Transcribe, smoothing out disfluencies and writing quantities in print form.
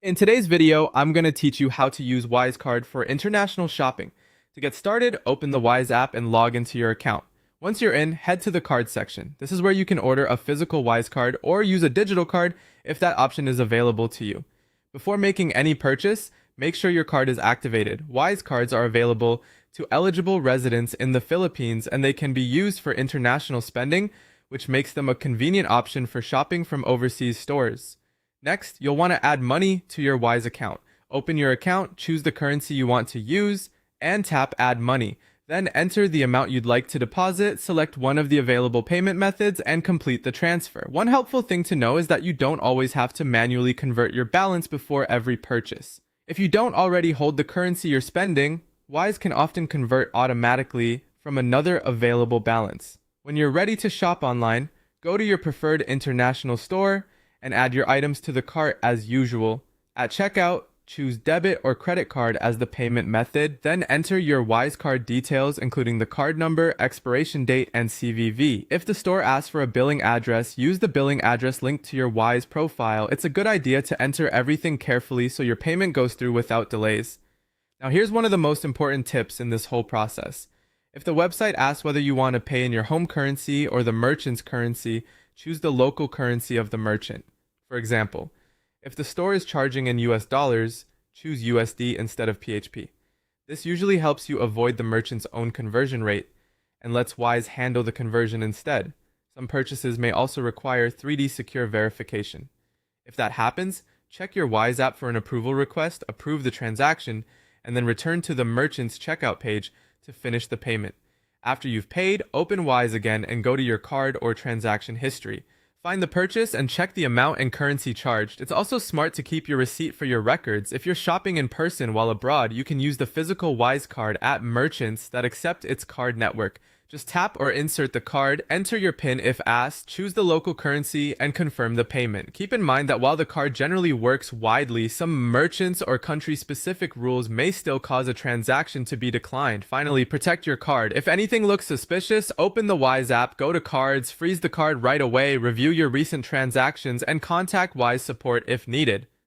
In today's video, I'm going to teach you how to use Wise Card for international shopping. To get started, open the Wise app and log into your account. Once you're in, head to the card section. This is where you can order a physical Wise Card or use a digital card if that option is available to you. Before making any purchase, make sure your card is activated. Wise Cards are available to eligible residents in the Philippines and they can be used for international spending, which makes them a convenient option for shopping from overseas stores. Next, you'll want to add money to your Wise account. Open your account, choose the currency you want to use, and tap Add Money. Then enter the amount you'd like to deposit, select one of the available payment methods, and complete the transfer. One helpful thing to know is that you don't always have to manually convert your balance before every purchase. If you don't already hold the currency you're spending, Wise can often convert automatically from another available balance. When you're ready to shop online, go to your preferred international store and add your items to the cart as usual. At checkout, choose debit or credit card as the payment method, then enter your Wise card details including the card number, expiration date, and CVV. If the store asks for a billing address, use the billing address linked to your Wise profile. It's a good idea to enter everything carefully so your payment goes through without delays. Now here's one of the most important tips in this whole process. If the website asks whether you want to pay in your home currency or the merchant's currency, choose the local currency of the merchant. For example, if the store is charging in US dollars, choose USD instead of PHP. This usually helps you avoid the merchant's own conversion rate and lets Wise handle the conversion instead. Some purchases may also require 3D secure verification. If that happens, check your Wise app for an approval request, approve the transaction, and then return to the merchant's checkout page to finish the payment. After you've paid, open Wise again and go to your card or transaction history. Find the purchase and check the amount and currency charged. It's also smart to keep your receipt for your records. If you're shopping in person while abroad, you can use the physical Wise card at merchants that accept its card network. Just tap or insert the card, enter your PIN if asked, choose the local currency, and confirm the payment. Keep in mind that while the card generally works widely, some merchants or country-specific rules may still cause a transaction to be declined. Finally, protect your card. If anything looks suspicious, open the Wise app, go to Cards, freeze the card right away, review your recent transactions, and contact Wise support if needed.